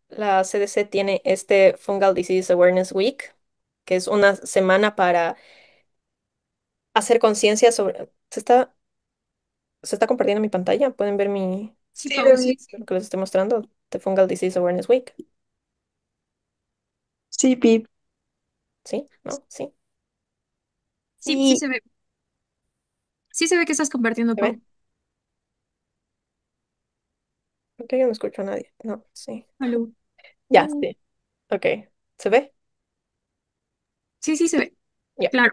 la CDC tiene este Fungal Disease Awareness Week, que es una semana para hacer conciencia sobre... ¿Se está compartiendo mi pantalla? ¿Pueden ver Sí, Pau, sí. lo que les estoy mostrando? The Fungal Disease Awareness Week. Sí, Pip. ¿Sí? ¿No? ¿Sí? Sí, sí se ve. Sí se ve que estás compartiendo, ¿Se Pau. ve? Ok, yo no escucho a nadie. No, sí. Aló. Ya, sí. Ok. ¿Se ve? Sí, sí se ve. Ya. Claro.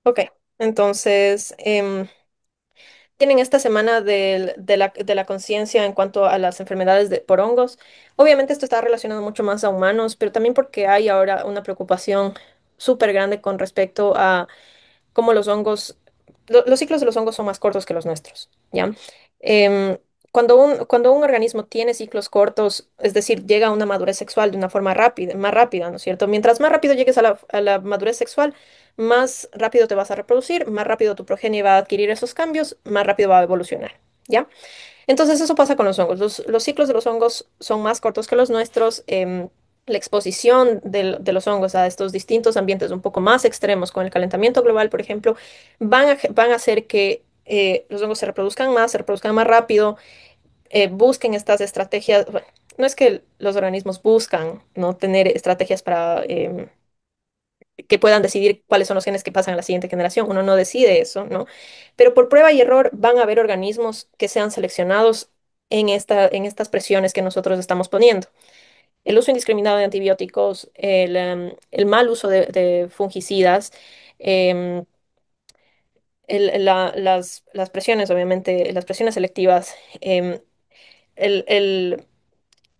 Ok. Entonces, tienen esta semana de la conciencia en cuanto a las enfermedades por hongos. Obviamente esto está relacionado mucho más a humanos, pero también porque hay ahora una preocupación súper grande con respecto a cómo los hongos, los ciclos de los hongos son más cortos que los nuestros, ¿ya? Em, cuando un organismo tiene ciclos cortos, es decir, llega a una madurez sexual de una forma rápida, más rápida, ¿no es cierto? Mientras más rápido llegues a la madurez sexual, más rápido te vas a reproducir, más rápido tu progenie va a adquirir esos cambios, más rápido va a evolucionar, ¿ya? Entonces eso pasa con los hongos. Los ciclos de los hongos son más cortos que los nuestros. La exposición de los hongos a estos distintos ambientes un poco más extremos, con el calentamiento global, por ejemplo, van a hacer que los hongos se reproduzcan más rápido, busquen estas estrategias. Bueno, no es que los organismos buscan no tener estrategias para que puedan decidir cuáles son los genes que pasan a la siguiente generación. Uno no decide eso, ¿no? Pero por prueba y error van a haber organismos que sean seleccionados en estas presiones que nosotros estamos poniendo. El uso indiscriminado de antibióticos, el mal uso de fungicidas, em, las presiones, obviamente, las presiones selectivas, em, el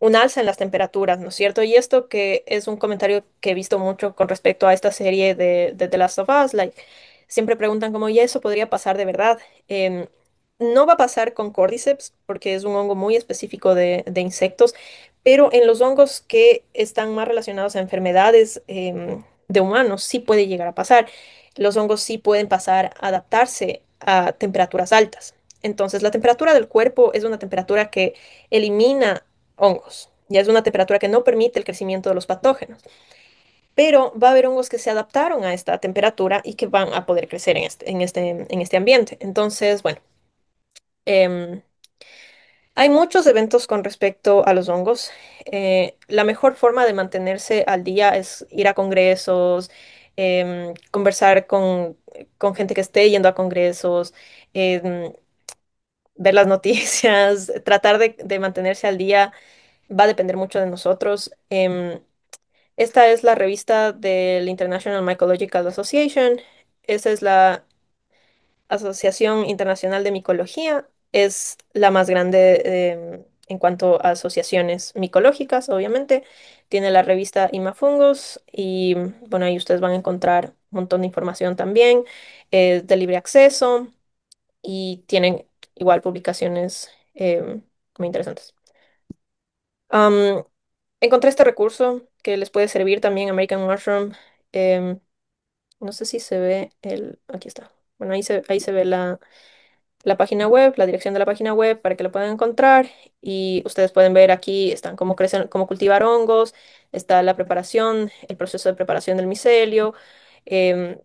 un alza en las temperaturas, ¿no es cierto? Y esto que es un comentario que he visto mucho con respecto a esta serie de The Last of Us, like, siempre preguntan como, ¿y eso podría pasar de verdad? Em, no va a pasar con Cordyceps, porque es un hongo muy específico de insectos, pero en los hongos que están más relacionados a enfermedades de humanos, sí puede llegar a pasar. Los hongos sí pueden pasar a adaptarse a temperaturas altas. Entonces, la temperatura del cuerpo es una temperatura que elimina hongos. Ya es una temperatura que no permite el crecimiento de los patógenos. Pero va a haber hongos que se adaptaron a esta temperatura y que van a poder crecer en este ambiente. Entonces, bueno, em, hay muchos eventos con respecto a los hongos. La mejor forma de mantenerse al día es ir a congresos, conversar con gente que esté yendo a congresos, em, ver las noticias, tratar de mantenerse al día va a depender mucho de nosotros. Esta es la revista del International Mycological Association. Esa es la Asociación Internacional de Micología. Es la más grande en cuanto a asociaciones micológicas, obviamente. Tiene la revista Imafungus y bueno, ahí ustedes van a encontrar un montón de información también. Es de libre acceso y tienen igual publicaciones muy interesantes. Am, encontré este recurso que les puede servir también, American Mushroom. em, no sé si se ve aquí está. Bueno, ahí se ve la página web, la dirección de la página web para que lo puedan encontrar. Y ustedes pueden ver aquí, están cómo crecen, cómo cultivar hongos, está la preparación, el proceso de preparación del micelio. em,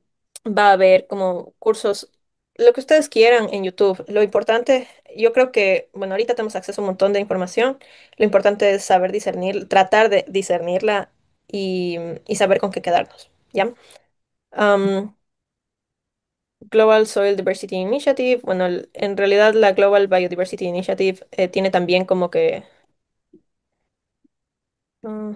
Va a haber como cursos, lo que ustedes quieran en YouTube. Lo importante, yo creo que, bueno, ahorita tenemos acceso a un montón de información. Lo importante es saber discernir, tratar de discernirla y saber con qué quedarnos, ¿ya? Am, Global Soil Diversity Initiative, bueno, en realidad la Global Biodiversity Initiative tiene también como que... mm,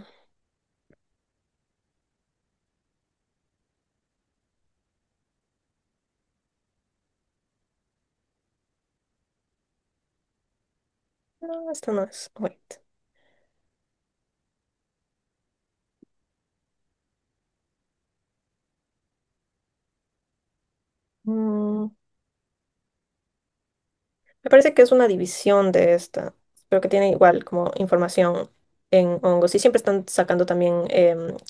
no, esto no es... Wait. Mm, me parece que es una división de esta, pero que tiene igual como información en hongos y siempre están sacando también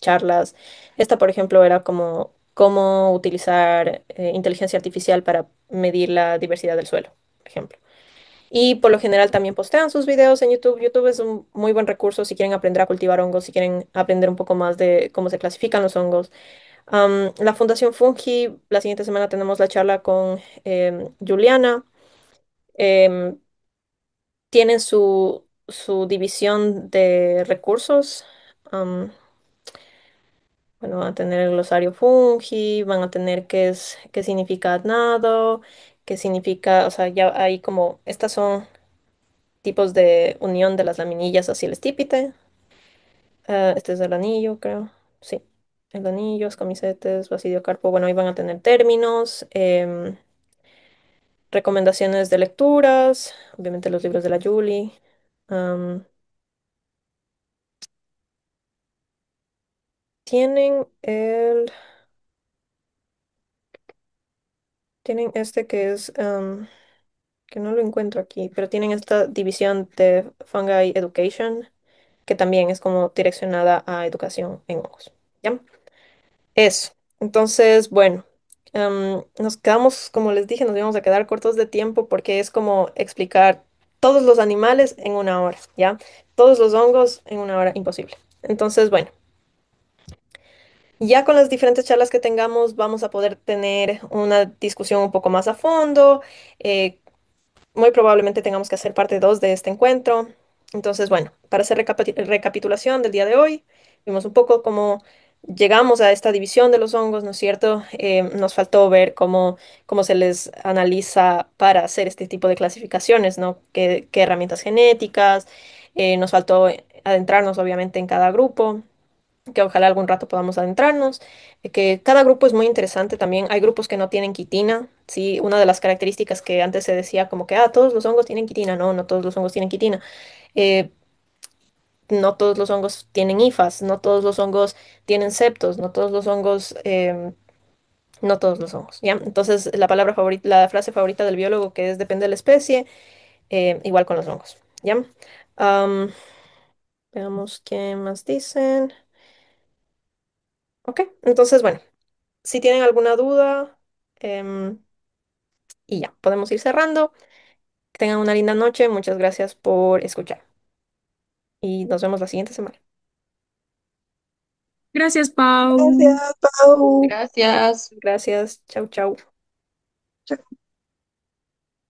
charlas. Esta, por ejemplo, era como cómo utilizar inteligencia artificial para medir la diversidad del suelo, por ejemplo. Y por lo general también postean sus videos en YouTube. YouTube es un muy buen recurso si quieren aprender a cultivar hongos, si quieren aprender un poco más de cómo se clasifican los hongos. La Fundación Fungi, la siguiente semana tenemos la charla con Juliana. Em, Tienen su división de recursos. am, bueno, van a tener el glosario fungi, van a tener qué significa nado, qué significa, o sea, ya hay como, estas son tipos de unión de las laminillas hacia el estípite. Este es el anillo, creo. Sí. El anillo, camisetas, basidiocarpo. Bueno, ahí van a tener términos. recomendaciones de lecturas, obviamente los libros de la Julie. Am, tienen tienen este que es, que no lo encuentro aquí, pero tienen esta división de Fungi Education, que también es como direccionada a educación en hongos. ¿Ya? Eso. Entonces, bueno, nos quedamos, como les dije, nos íbamos a quedar cortos de tiempo porque es como explicar todos los animales en una hora, ¿ya? Todos los hongos en una hora, imposible. Entonces, bueno, ya con las diferentes charlas que tengamos, vamos a poder tener una discusión un poco más a fondo. eh, Muy probablemente tengamos que hacer parte 2 de este encuentro. Entonces, bueno, para hacer recapitulación del día de hoy, vimos un poco cómo llegamos a esta división de los hongos, ¿no es cierto? Nos faltó ver cómo se les analiza para hacer este tipo de clasificaciones, ¿no? ¿Qué herramientas genéticas? Nos faltó adentrarnos, obviamente, en cada grupo, que ojalá algún rato podamos adentrarnos, que cada grupo es muy interesante también. Hay grupos que no tienen quitina, ¿sí? Una de las características que antes se decía como que, todos los hongos tienen quitina. No, no todos los hongos tienen quitina. Eh, no todos los hongos tienen hifas, no todos los hongos tienen septos, no todos los hongos, no todos los hongos, ¿ya? Entonces, la palabra favorita, la frase favorita del biólogo que es depende de la especie, igual con los hongos, ¿ya? Am, veamos qué más dicen. Ok, entonces, bueno. Si tienen alguna duda, em, y ya, podemos ir cerrando. Que tengan una linda noche. Muchas gracias por escuchar. Y nos vemos la siguiente semana. Gracias, Pau. Gracias, Pau. Gracias. Gracias. Chau, chau.